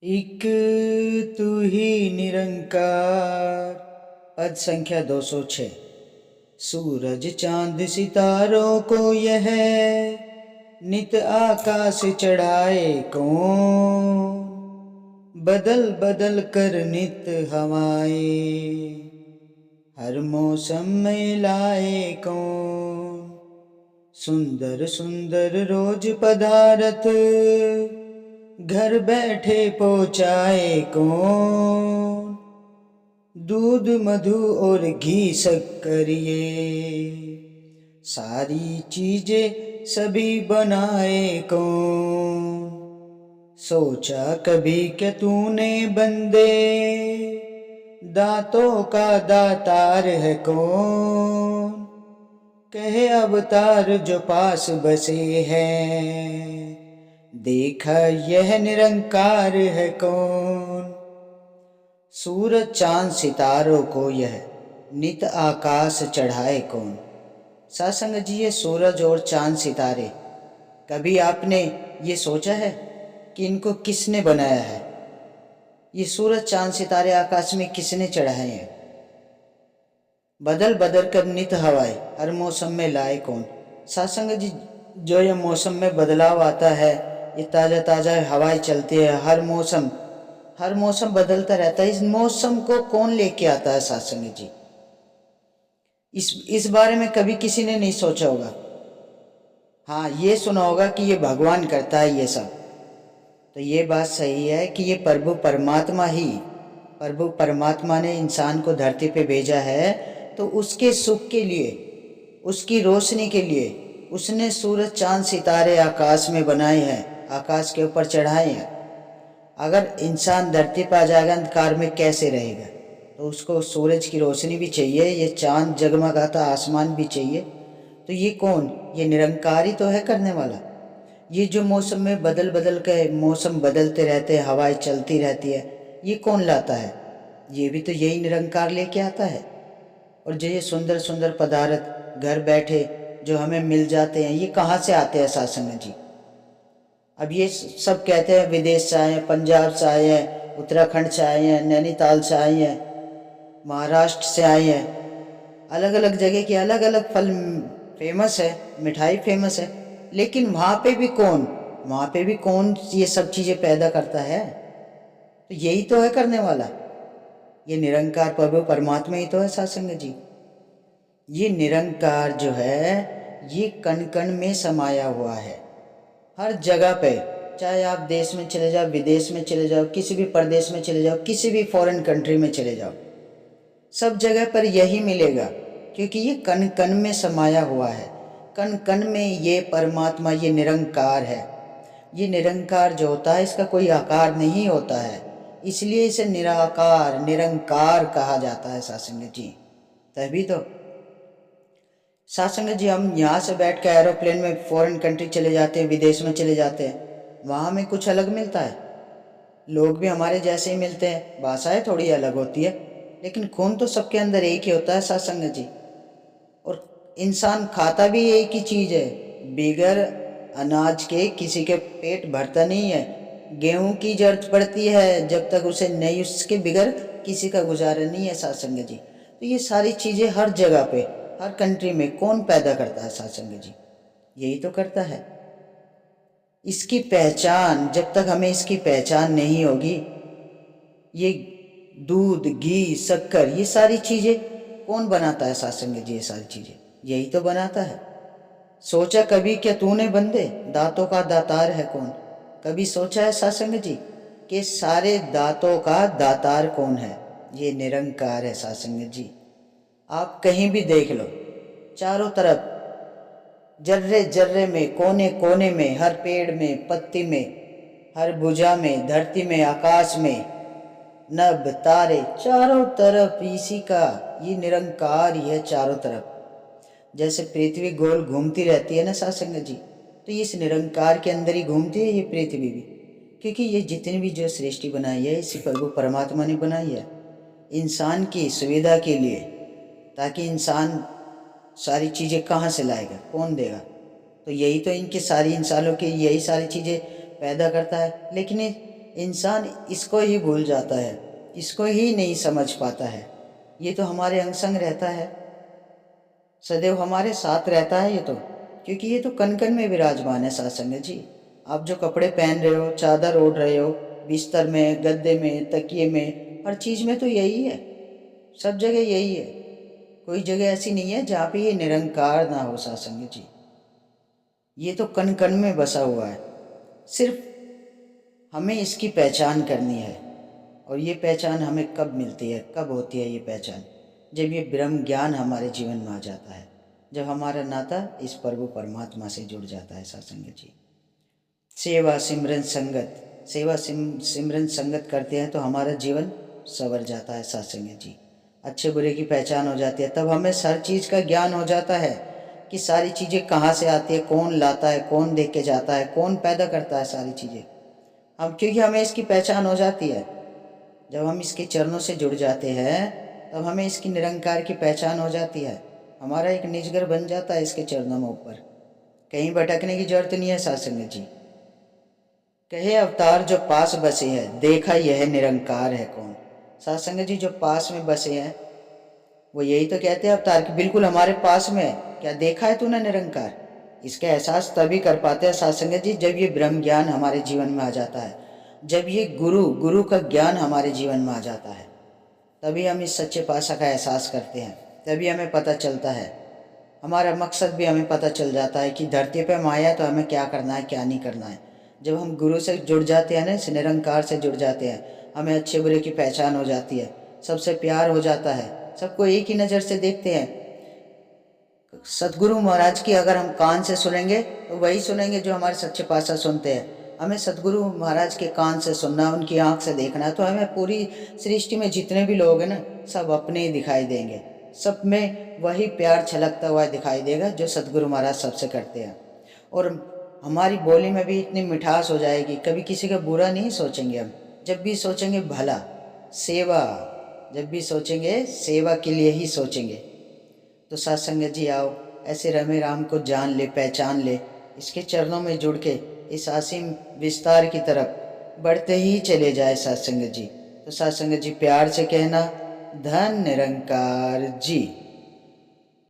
एक तू ही निरंकार। पद संख्या 206। सूरज चांद सितारों को यह नित आकाश चढ़ाए कौन, बदल बदल कर नित हवाएं हर मौसम में लाए कौन। सुंदर सुंदर रोज पधारत घर बैठे पहुँचाए कौन, दूध मधु और घी शक्कर ये सारी चीजें सभी बनाए कौन। सोचा कभी क्या तूने बंदे दांतों का दातार है कौन, कहे अवतार जो पास बसे हैं देखा यह निरंकार है कौन। सूरज चांद सितारों को यह नित आकाश चढ़ाए कौन। सासंग जी, ये सूरज और चांद सितारे, कभी आपने ये सोचा है कि इनको किसने बनाया है? ये सूरज चांद सितारे आकाश में किसने चढ़ाए हैं? बदल बदल कर नित हवाएं हर मौसम में लाए कौन। सासंग जी, जो ये मौसम में बदलाव आता है, ये ताज़ा ताज़ा हवाएं चलती है, हर मौसम बदलता रहता है। इस मौसम को कौन लेके आता है सासंग जी? इस बारे में कभी किसी ने नहीं सोचा होगा। हाँ, ये सुना होगा कि ये भगवान करता है ये सब। तो ये बात सही है कि ये प्रभु परमात्मा ने इंसान को धरती पे भेजा है, तो उसके सुख के लिए, उसकी रोशनी के लिए उसने सूरज चांद सितारे आकाश में बनाए हैं, आकाश के ऊपर चढ़ाए हैं। अगर इंसान धरती पर आ जाएगा अंधकार में कैसे रहेगा? तो उसको सूरज की रोशनी भी चाहिए, ये चांद जगमगाता आसमान भी चाहिए। तो ये कौन? ये निरंकार ही तो है करने वाला। ये जो मौसम में बदल बदल के मौसम बदलते रहते हैं, हवाएं चलती रहती है, ये कौन लाता है? ये भी तो यही निरंकार लेके आता है। और जो ये सुंदर सुंदर पदार्थ घर बैठे जो हमें मिल जाते हैं, ये कहाँ से आते हैं सासंग जी? अब ये सब कहते हैं विदेश से आए हैं, पंजाब से आए हैं, उत्तराखंड से आए हैं, नैनीताल से आए हैं, महाराष्ट्र से आए हैं। अलग अलग जगह के अलग अलग फल फेमस है, मिठाई फेमस है, लेकिन वहाँ पे भी कौन ये सब चीज़ें पैदा करता है? तो यही तो है करने वाला। ये निरंकार प्रभु परमात्मा ही तो है सासंग जी। ये निरंकार जो है ये कण कण में समाया हुआ है, हर जगह पे। चाहे आप देश में चले जाओ, विदेश में चले जाओ, किसी भी प्रदेश में चले जाओ, किसी भी फॉरेन कंट्री में चले जाओ, सब जगह पर यही मिलेगा, क्योंकि ये कण कण में समाया हुआ है। कण कण में ये परमात्मा, ये निरंकार है। ये निरंकार जो होता है इसका कोई आकार नहीं होता है, इसलिए इसे निराकार निरंकार कहा जाता है सासंग जी। तभी तो सासंग जी, हम यहाँ से बैठ कर एरोप्लेन में फॉरेन कंट्री चले जाते हैं, विदेश में चले जाते हैं, वहाँ हमें कुछ अलग मिलता है। लोग भी हमारे जैसे ही मिलते हैं, भाषाएं थोड़ी अलग होती है, लेकिन खून तो सबके अंदर एक ही होता है सासंग जी। और इंसान खाता भी एक ही चीज़ है, बिगर अनाज के किसी के पेट भरता नहीं है। गेहूं की जरूरत पड़ती है, जब तक उसे नहीं, उसके बिगर किसी का गुजारा नहीं है सासंग जी। तो ये सारी चीज़ें हर जगह पे, हर कंट्री में कौन पैदा करता है सासंग जी? यही तो करता है। इसकी पहचान, जब तक हमें इसकी पहचान नहीं होगी, ये दूध घी शक्कर ये सारी चीज़ें कौन बनाता है सासंग जी? ये सारी चीज़ें यही तो बनाता है। सोचा कभी क्या तूने बंदे दांतों का दातार है कौन? कभी सोचा है सासंग जी कि सारे दांतों का दातार कौन है? ये निरंकार है सासंग जी। आप कहीं भी देख लो, चारों तरफ जर्रे जर्रे में, कोने कोने में, हर पेड़ में, पत्ती में, हर भुजा में, धरती में, आकाश में, नभ तारे, चारों तरफ इसी का ये निरंकार ही है चारों तरफ। जैसे पृथ्वी गोल घूमती रहती है ना सासंग जी, तो ये इस निरंकार के अंदर ही घूमती है ये पृथ्वी भी, क्योंकि ये जितनी भी जो सृष्टि बनाई है इसी प्रभु परमात्मा ने बनाई है इंसान की सुविधा के लिए, ताकि इंसान सारी चीज़ें कहाँ से लाएगा, कौन देगा? तो यही तो इनके सारी इंसानों की यही सारी चीज़ें पैदा करता है। लेकिन इंसान इसको ही भूल जाता है, इसको ही नहीं समझ पाता है। ये तो हमारे अंग संग रहता है, सदैव हमारे साथ रहता है ये तो, क्योंकि ये तो कण कण में विराजमान है सत्संग जी। आप जो कपड़े पहन रहे हो, चादर ओढ़ रहे हो, बिस्तर में, गद्दे में, तकिए में, हर चीज़ में तो यही है, सब जगह यही है। कोई जगह ऐसी नहीं है जहाँ पे ये निरंकार ना हो सत्संग जी। ये तो कण कण में बसा हुआ है। सिर्फ हमें इसकी पहचान करनी है। और ये पहचान हमें कब मिलती है, कब होती है ये पहचान? जब ये ब्रह्म ज्ञान हमारे जीवन में आ जाता है, जब हमारा नाता इस प्रभु परमात्मा से जुड़ जाता है सत्संग जी। सेवा सिमरन संगत, सिमरन संगत करते हैं तो हमारा जीवन संवर जाता है सत्संग जी। अच्छे बुरे की पहचान हो जाती है, तब हमें हर चीज़ का ज्ञान हो जाता है कि सारी चीज़ें कहाँ से आती है, कौन लाता है, कौन देख के जाता है, कौन पैदा करता है सारी चीज़ें। हम क्योंकि हमें इसकी पहचान हो जाती है। जब हम इसके चरणों से जुड़ जाते हैं तब हमें इसकी निरंकार की पहचान हो जाती है। हमारा एक निजगर बन जाता है इसके चरणों में ऊपर। कहीं भटकने की जरूरत नहीं है सत्संग जी। कहे अवतार जो पास बसे हैं, देखा यह निरंकार है कौन। सत्संग जी जो पास में बसे हैं वो यही तो कहते हैं अवतार कि बिल्कुल हमारे पास में है। क्या देखा है तूने निरंकार? इसका एहसास तभी कर पाते हैं सत्संग जी जब ये ब्रह्म ज्ञान हमारे जीवन में आ जाता है, जब ये गुरु का ज्ञान हमारे जीवन में आ जाता है, तभी हम इस सच्चे पातशाह का एहसास करते हैं। तभी हमें पता चलता है, हमारा मकसद भी हमें पता चल जाता है कि धरती पे हम आए हैं तो हमें क्या करना है, क्या नहीं करना है। जब हम गुरु से जुड़ जाते हैं ना, इस निरंकार से जुड़ जाते हैं, हमें अच्छे बुरे की पहचान हो जाती है, सबसे प्यार हो जाता है, सबको एक ही नज़र से देखते हैं। सतगुरु महाराज की अगर हम कान से सुनेंगे तो वही सुनेंगे जो हमारे सच्चे पातशाह सुनते हैं। हमें सतगुरु महाराज के कान से सुनना, उनकी आंख से देखना, तो हमें पूरी सृष्टि में जितने भी लोग हैं ना, सब अपने ही दिखाई देंगे। सब में वही प्यार छलकता हुआ दिखाई देगा जो सतगुरु महाराज सबसे करते हैं। और हमारी बोली में भी इतनी मिठास हो जाएगी, कभी किसी का बुरा नहीं सोचेंगे हम। जब भी सोचेंगे भला, सेवा, जब भी सोचेंगे सेवा के लिए ही सोचेंगे। तो सत्संग जी आओ, ऐसे रमे राम को जान ले, पहचान ले, इसके चरणों में जुड़ के इस असीम विस्तार की तरफ बढ़ते ही चले जाए सत्संग जी। तो सत्संग जी प्यार से कहना, धन निरंकार जी।